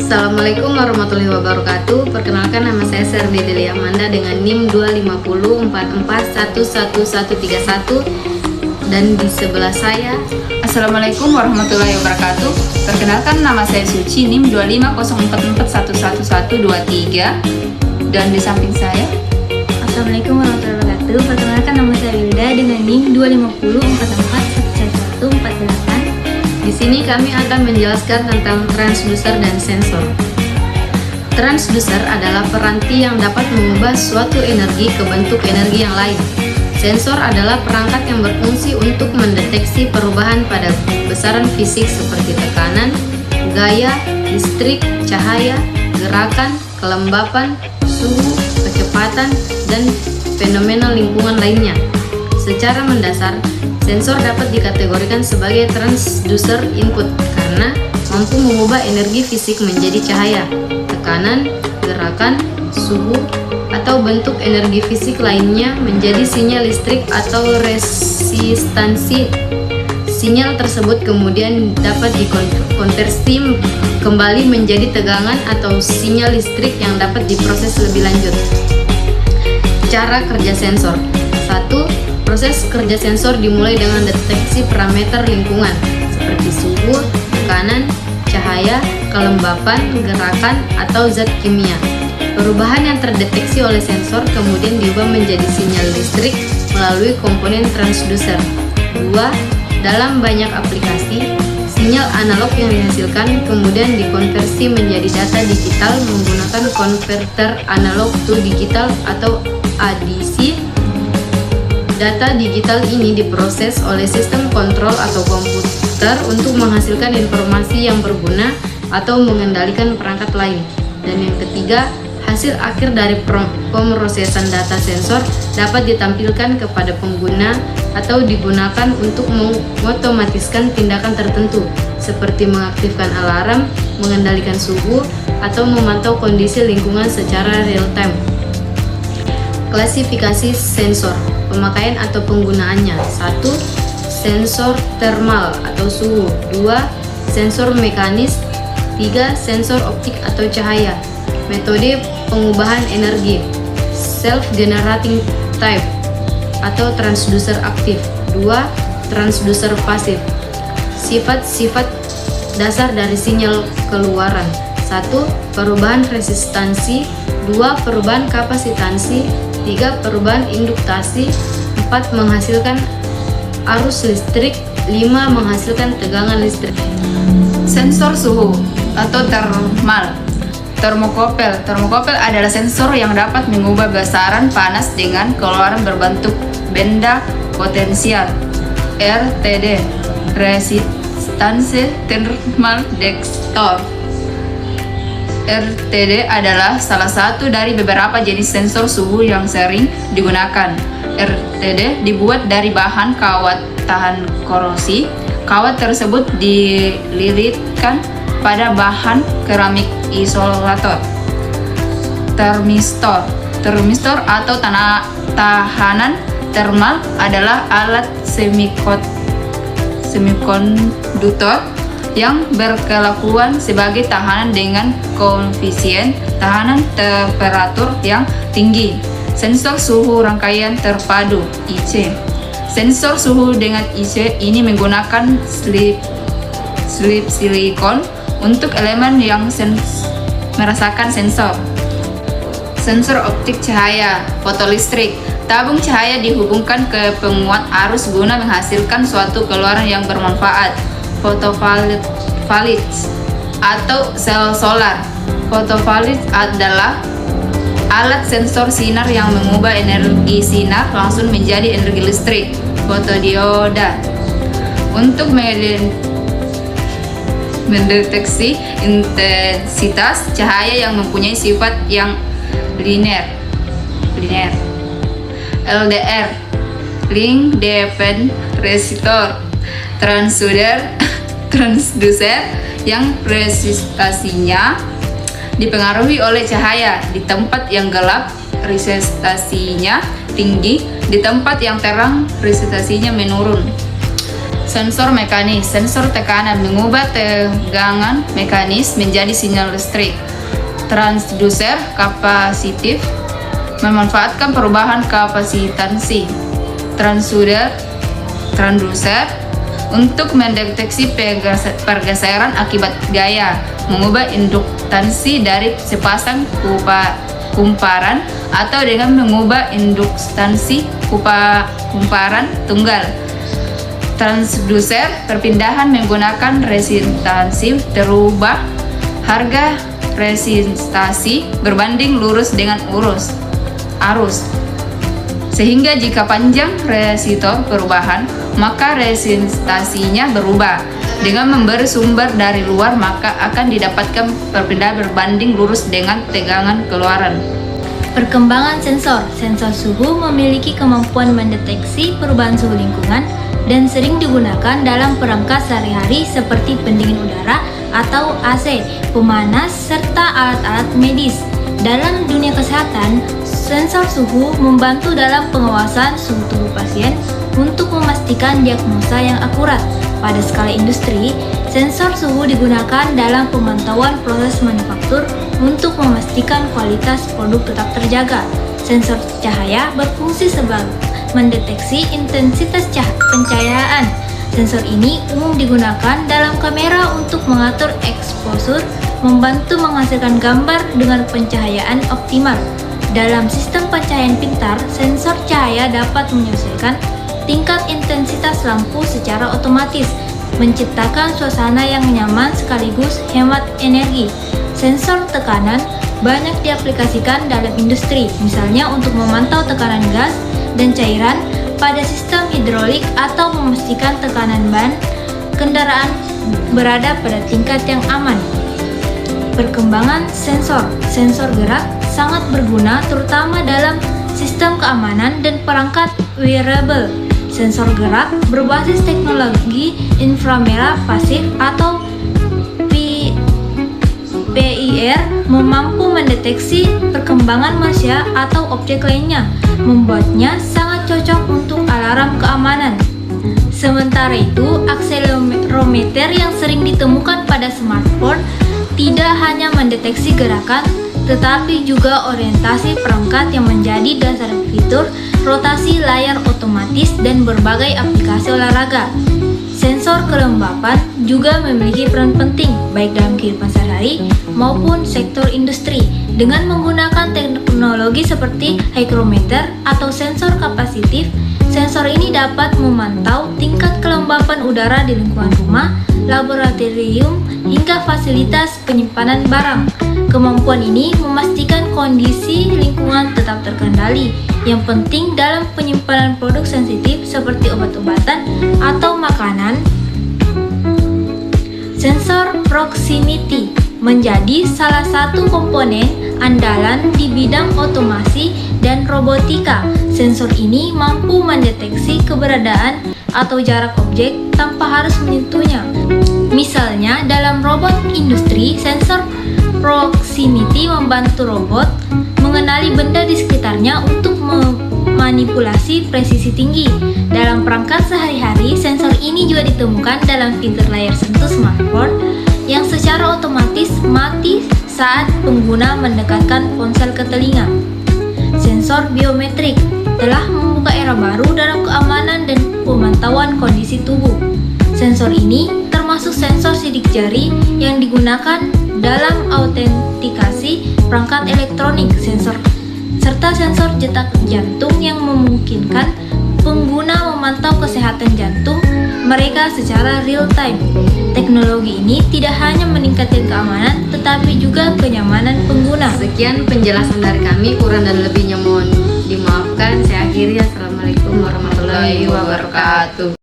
Assalamualaikum warahmatullahi wabarakatuh. Perkenalkan, nama saya Serdi Deli Amanda dengan NIM 25044111131 dan di sebelah saya. Assalamualaikum warahmatullahi wabarakatuh. Perkenalkan, nama saya Suci, NIM 25044111123 dan di samping saya. Assalamualaikum warahmatullahi wabarakatuh. Perkenalkan, nama saya Wilda dengan NIM 25044111148. Di sini kami akan menjelaskan tentang transducer dan sensor. Transducer adalah peranti yang dapat mengubah suatu energi ke bentuk energi yang lain. Sensor adalah perangkat yang berfungsi untuk mendeteksi perubahan pada besaran fisik seperti tekanan, gaya, listrik, cahaya, gerakan, kelembapan, suhu, kecepatan, dan fenomena lingkungan lainnya. Secara mendasar, sensor dapat dikategorikan sebagai transducer input karena mampu mengubah energi fisik menjadi cahaya, tekanan, gerakan, suhu, atau bentuk energi fisik lainnya menjadi sinyal listrik atau resistansi. Sinyal tersebut kemudian dapat dikonversi kembali menjadi tegangan atau sinyal listrik yang dapat diproses lebih lanjut. Cara kerja sensor. 1. Proses kerja sensor dimulai dengan deteksi parameter lingkungan seperti suhu, tekanan, cahaya, kelembapan, gerakan, atau zat kimia. Perubahan yang terdeteksi oleh sensor kemudian diubah menjadi sinyal listrik melalui komponen transducer. 2. Dalam banyak aplikasi, sinyal analog yang dihasilkan kemudian dikonversi menjadi data digital menggunakan konverter analog to digital atau ADC. Data digital ini diproses oleh sistem kontrol atau komputer untuk menghasilkan informasi yang berguna atau mengendalikan perangkat lain. Dan yang ketiga, hasil akhir dari pemrosesan data sensor dapat ditampilkan kepada pengguna atau digunakan untuk mengotomatiskan tindakan tertentu, seperti mengaktifkan alarm, mengendalikan suhu, atau memantau kondisi lingkungan secara real time. Klasifikasi sensor, pemakaian atau penggunaannya. 1. Sensor termal atau suhu. 2. Sensor mekanis. 3. Sensor optik atau cahaya. Metode pengubahan energi, self-generating type atau transducer aktif. 2. Transducer pasif. Sifat-sifat dasar dari sinyal keluaran. 1. Perubahan resistansi. 2. Perubahan kapasitansi. 3. Perubahan induktasi. 4. Menghasilkan arus listrik. 5. Menghasilkan tegangan listrik. Sensor suhu atau termal. Termokopel. Termokopel adalah sensor yang dapat mengubah besaran panas dengan keluaran berbentuk benda potensial. RTD, resistansi thermal detector. RTD adalah salah satu dari beberapa jenis sensor suhu yang sering digunakan. RTD dibuat dari bahan kawat tahan korosi. Kawat tersebut dililitkan pada bahan keramik isolator. Termistor. Termistor atau tahanan termal adalah alat semikonduktor yang berkelakuan sebagai tahanan dengan koefisien tahanan temperatur yang tinggi. Sensor suhu rangkaian terpadu IC. Sensor suhu dengan IC ini menggunakan slip silikon untuk elemen yang merasakan sensor. Sensor optik cahaya, fotolistrik. Tabung cahaya dihubungkan ke penguat arus guna menghasilkan suatu keluaran yang bermanfaat. Fotovoltaik atau sel solar. Fotovoltaik adalah alat sensor sinar yang mengubah energi sinar langsung menjadi energi listrik. Fotodioda untuk mendeteksi intensitas cahaya yang mempunyai sifat yang linear. LDR, link dependent resistor. Transducer yang presistasinya dipengaruhi oleh cahaya. Di tempat yang gelap, resistasinya tinggi. Di tempat yang terang, resistasinya menurun. Sensor mekanis, sensor tekanan mengubah tegangan mekanis menjadi sinyal listrik. Transducer kapasitif memanfaatkan perubahan kapasitansi. Transducer untuk mendeteksi pergeseran akibat gaya, mengubah induktansi dari sepasang kumparan atau dengan mengubah induktansi kumparan tunggal. Transducer perpindahan menggunakan resistansi terubah, harga resistasi berbanding lurus dengan arus. Sehingga jika panjang resistor perubahan, maka resistasinya berubah. Dengan memberi sumber dari luar, maka akan didapatkan perpindahan berbanding lurus dengan tegangan keluaran. Perkembangan sensor. Sensor suhu memiliki kemampuan mendeteksi perubahan suhu lingkungan dan sering digunakan dalam perangkat sehari-hari seperti pendingin udara atau AC, pemanas, serta alat-alat medis. Dalam dunia kesehatan, sensor suhu membantu dalam pengawasan suhu tubuh pasien untuk memastikan diagnosa yang akurat. Pada skala industri, sensor suhu digunakan dalam pemantauan proses manufaktur untuk memastikan kualitas produk tetap terjaga. Sensor cahaya berfungsi sebagai mendeteksi intensitas pencahayaan. Sensor ini umum digunakan dalam kamera untuk mengatur eksposur, membantu menghasilkan gambar dengan pencahayaan optimal. Dalam sistem pencahayaan pintar, sensor cahaya dapat menyesuaikan tingkat intensitas lampu secara otomatis, menciptakan suasana yang nyaman sekaligus hemat energi. Sensor tekanan banyak diaplikasikan dalam industri, misalnya untuk memantau tekanan gas dan cairan pada sistem hidrolik atau memastikan tekanan ban kendaraan berada pada tingkat yang aman. Perkembangan sensor. Sensor gerak sangat berguna terutama dalam sistem keamanan dan perangkat wearable. Sensor gerak berbasis teknologi inframerah pasif atau PIR mampu mendeteksi perkembangan manusia atau objek lainnya, membuatnya sangat cocok untuk alarm keamanan. Sementara itu, akselerometer yang sering ditemukan pada smartphone tidak hanya mendeteksi gerakan, tetapi juga orientasi perangkat yang menjadi dasar fitur rotasi layar otomatis dan berbagai aplikasi olahraga. Sensor kelembapan juga memiliki peran penting baik dalam kehidupan sehari-hari maupun sektor industri. Dengan menggunakan teknologi seperti hygrometer atau sensor kapasitif, sensor ini dapat memantau tingkat kelembapan udara di lingkungan rumah, laboratorium, hingga fasilitas penyimpanan barang. Kemampuan ini memastikan kondisi lingkungan tetap terkendali, yang penting dalam penyimpanan produk sensitif seperti obat-obatan atau makanan. Sensor proximity menjadi salah satu komponen andalan di bidang otomasi dan robotika. Sensor ini mampu mendeteksi keberadaan atau jarak objek tanpa harus menyentuhnya. Misalnya, dalam robot industri, sensor proximity membantu robot mengenali benda di sekitarnya untuk memanipulasi presisi tinggi. Dalam perangkat sehari-hari, sensor ini juga ditemukan dalam fitur layar sentuh smartphone yang secara otomatis mati saat pengguna mendekatkan ponsel ke telinga. Sensor biometrik telah membuka era baru dalam keamanan dan pemantauan kondisi tubuh. Sensor ini termasuk sensor sidik jari yang digunakan dalam autentikasi perangkat elektronik, serta sensor detak jantung yang memungkinkan pengguna memantau kesehatan jantung mereka secara real time. Teknologi ini tidak hanya meningkatkan keamanan, tetapi juga kenyamanan pengguna. Sekian penjelasan dari kami, kurang dan lebihnya mohon dimaafkan. Saya akhiri. Assalamualaikum warahmatullahi wabarakatuh.